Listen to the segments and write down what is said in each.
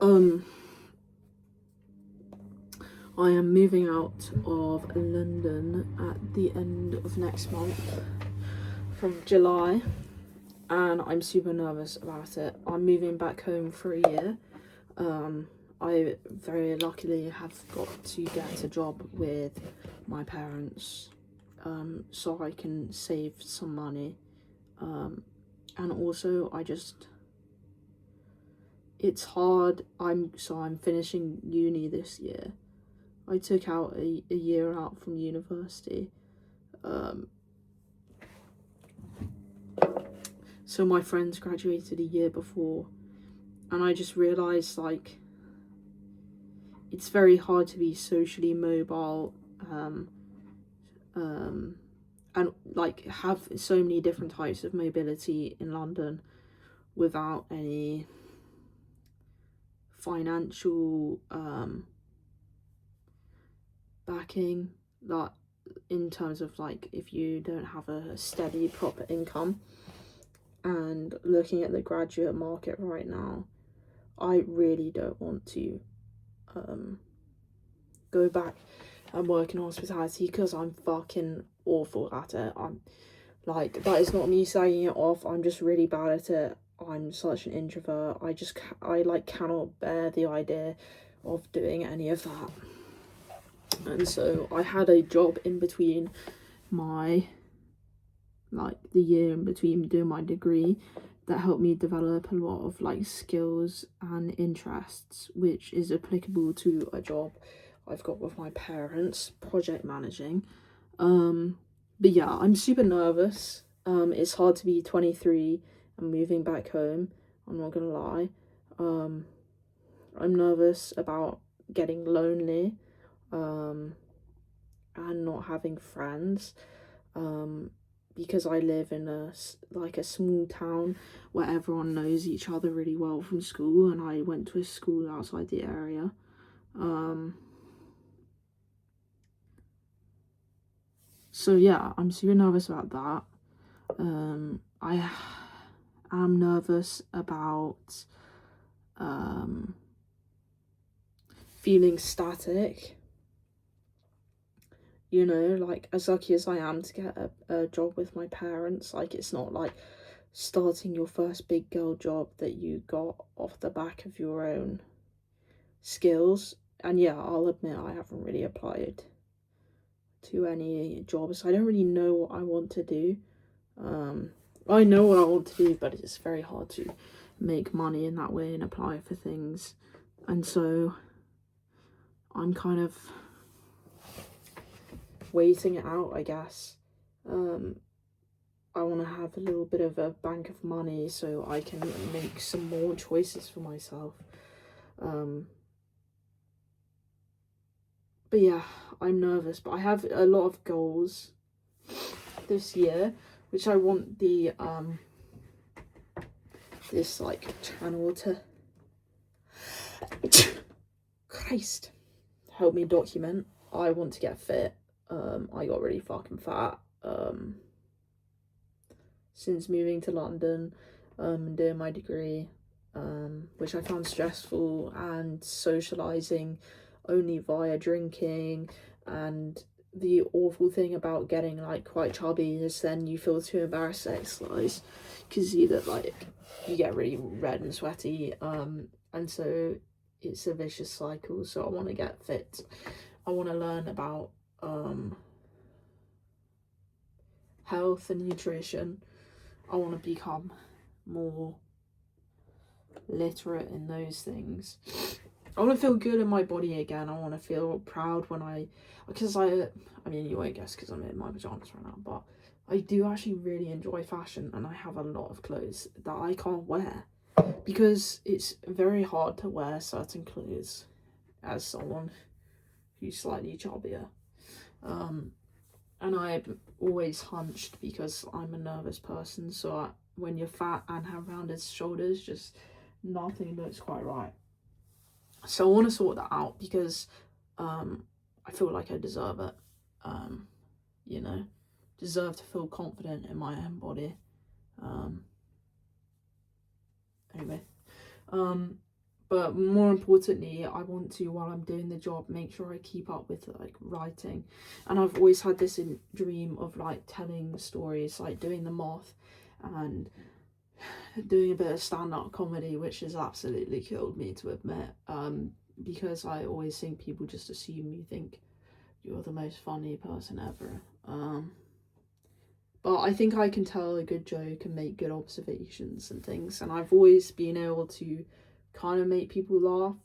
I am moving out of London at the end of next month, from July, and I'm super nervous about it. I'm moving back home for a year. I very luckily have got to get a job with my parents, so I can save some money. And also it's hard. I'm finishing uni this year. I took out a year out from university. So my friends graduated a year before, and I just realised, like, it's very hard to be socially mobile, and like have so many different types of mobility in London without any financial backing, that in terms of, like, if you don't have a steady proper income. And looking at the graduate market right now, I really don't want to go back and work in hospitality because I'm fucking awful at it. I'm like, that is not me saying it off, I'm just really bad at it. I'm such an introvert. I cannot bear the idea of doing any of that. And so I had a job in between the year in between doing my degree that helped me develop a lot of like skills and interests, which is applicable to a job I've got with my parents, project managing. But yeah, I'm super nervous. It's hard to be 23 and moving back home, I'm not gonna lie. I'm nervous about getting lonely, and not having friends, because I live in a small town where everyone knows each other really well from school, and I went to a school outside the area. So yeah, I'm super nervous about that. I am nervous about feeling static. You know, like, as lucky as I am to get a job with my parents, like, it's not like starting your first big girl job that you got off the back of your own skills. And yeah, I'll admit I haven't really applied to any jobs. I don't really know what I want to do. I know what I want to do, but it's very hard to make money in that way and apply for things. And so I'm kind of waiting it out, I guess. I want to have a little bit of a bank of money so I can make some more choices for myself. But yeah, I'm nervous, but I have a lot of goals this year, which I want the this like channel to Christ help me document. I want to get fit. I got really fucking fat since moving to London, and doing my degree, which I found stressful, and socialising only via drinking. And the awful thing about getting like quite chubby is then you feel too embarrassed to exercise because you get really red and sweaty, and so it's a vicious cycle. So I want to get fit. I want to learn about health and nutrition. I want to become more literate in those things. I want to feel good in my body again. I want to feel proud because I mean, you won't guess because I'm in my pajamas right now, but I do actually really enjoy fashion, and I have a lot of clothes that I can't wear because it's very hard to wear certain clothes as someone who's slightly chubbier. And I've always hunched because I'm a nervous person, so when you're fat and have rounded shoulders, just nothing looks quite right. So I want to sort that out because I feel like I deserve it. You know, deserve to feel confident in my own body. Anyway, but more importantly, I want to, while I'm doing the job, make sure I keep up with like writing. And I've always had this dream of like telling stories, like doing the moth and doing a bit of stand-up comedy, which has absolutely killed me, to admit, because I always think people just assume you think you're the most funny person ever. But I think I can tell a good joke and make good observations and things, and I've always been able to kind of make people laugh,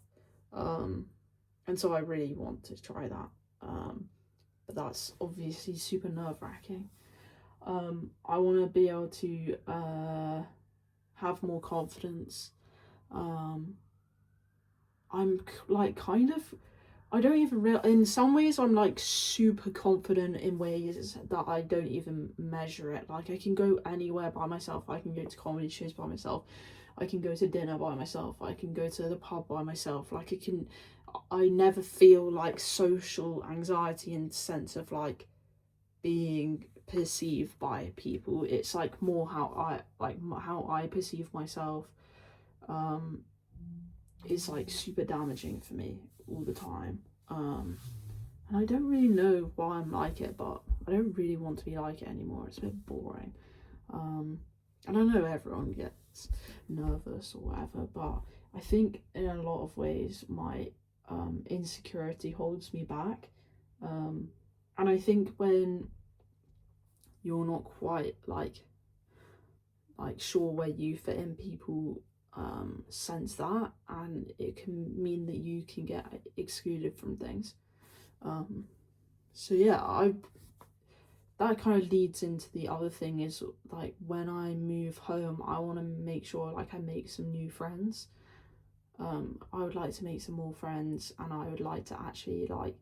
and so I really want to try that, but that's obviously super nerve-wracking. I want to be able to have more confidence. I'm like kind of, I don't even in some ways I'm like super confident, in ways that I don't even measure it. Like I can go anywhere by myself, I can go to comedy shows by myself, I can go to dinner by myself, I can go to the pub by myself. Like I never feel like social anxiety in the sense of like being perceived by people. It's like more how I perceive myself is like super damaging for me all the time. And I don't really know why I'm like it, but I don't really want to be like it anymore. It's a bit boring. And I know everyone gets nervous or whatever, but I think in a lot of ways my insecurity holds me back. And I think when you're not quite like sure where you fit in, people sense that, and it can mean that you can get excluded from things. So yeah, that kind of leads into the other thing, is like when I move home, I want to make sure like I make some new friends. I would like to make some more friends, and I would like to actually like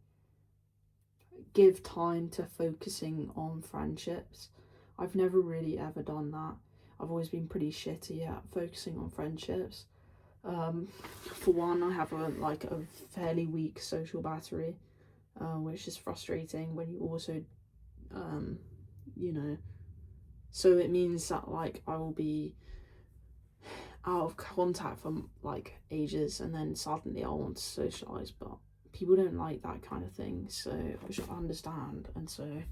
give time to focusing on friendships. I've never really ever done that. I've always been pretty shitty at focusing on friendships. For one, I have a fairly weak social battery, which is frustrating when you also, you know, so it means that like I will be out of contact for like ages, and then suddenly I want to socialize, but people don't like that kind of thing, so which I understand. And so,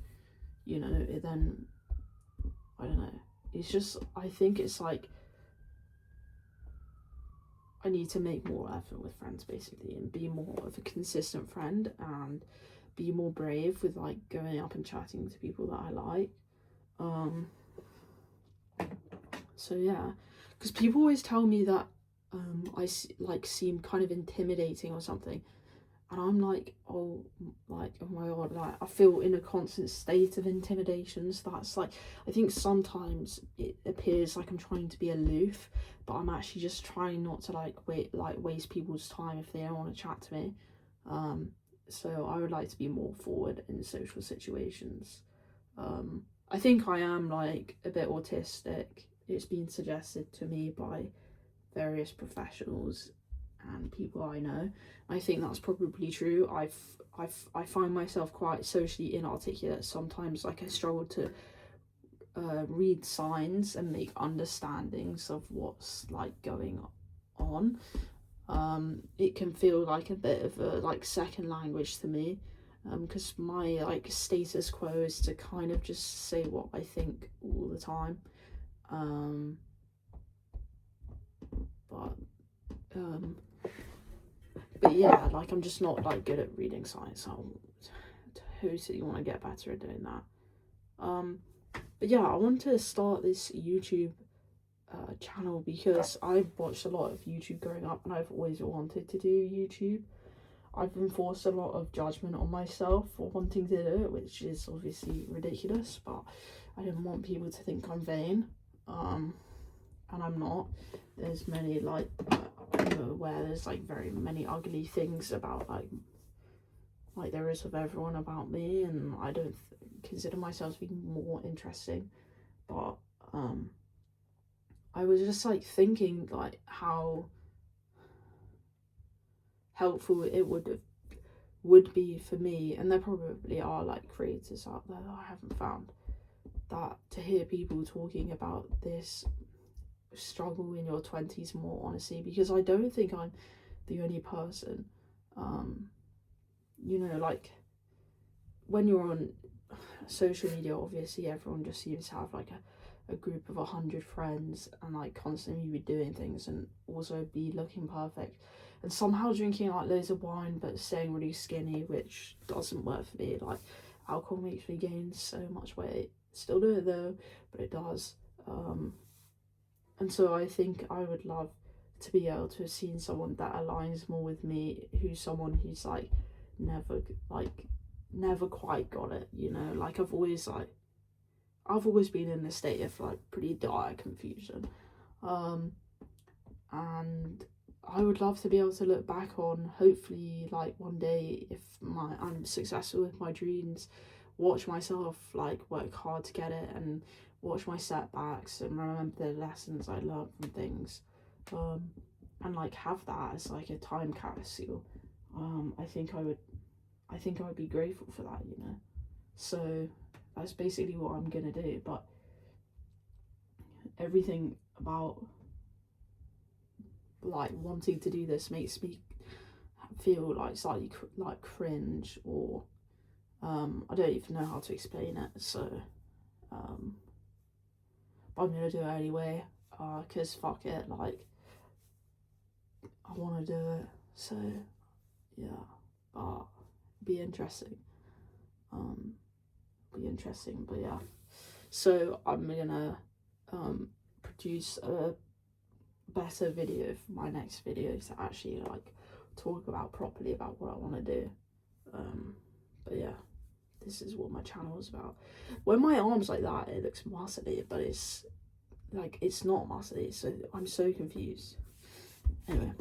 you know, it then, I don't know, it's just, I think it's like I need to make more effort with friends basically, and be more of a consistent friend, and be more brave with like going up and chatting to people that I like. So yeah, because people always tell me that I seem kind of intimidating or something, and I'm like, oh my god, like I feel in a constant state of intimidation. So that's like, I think sometimes it appears like I'm trying to be aloof, but I'm actually just trying not to waste people's time if they don't want to chat to me. So I would like to be more forward in social situations. I think I am like a bit autistic. It's been suggested to me by various professionals and people I know. I think that's probably true. I find myself quite socially inarticulate sometimes. Like I struggle to read signs and make understandings of what's like going on. It can feel like a bit of a like second language to me, because my like status quo is to kind of just say what I think all the time. But yeah, like I'm just not like good at reading signs. I'll totally want to get better at doing that. But yeah, I want to start this YouTube channel because I've watched a lot of YouTube growing up, and I've always wanted to do YouTube. I've enforced a lot of judgment on myself for wanting to do it, which is obviously ridiculous, but I didn't want people to think I'm vain, and I'm not. There's many like I'm aware there's like very many ugly things about like there is of everyone about me, and I don't consider myself to be more interesting, but I was just like thinking like how helpful it would be for me, and there probably are like creators out there that I haven't found, that to hear people talking about this struggle in your 20s more honestly, because I don't think I'm the only person, you know, like when you're on social media, obviously everyone just seems to have like a group of 100 friends and like constantly be doing things and also be looking perfect and somehow drinking like loads of wine but staying really skinny, which doesn't work for me. Like alcohol makes me gain so much weight. Still do it though, but it does. And so I think I would love to be able to have seen someone that aligns more with me, who's someone who's like never like never quite got it, you know. Like I've always been in a state of like pretty dire confusion, and I would love to be able to look back on, hopefully like one day if I'm successful with my dreams, watch myself like work hard to get it and watch my setbacks and remember the lessons I learned from things, and like have that as like a time capsule. I think I would be grateful for that, you know. So that's basically what I'm gonna do. But everything about like wanting to do this makes me feel like slightly like cringe, or I don't even know how to explain it. So but I'm gonna do it anyway, because fuck it, like I want to do it. So yeah, but be interesting. Be interesting. But yeah, so I'm gonna produce a better video for my next video to actually like talk about properly about what I want to do. But yeah, this is what my channel is about. When my arm's like that, it looks muscly, but it's like it's not muscly, so I'm so confused. Anyway.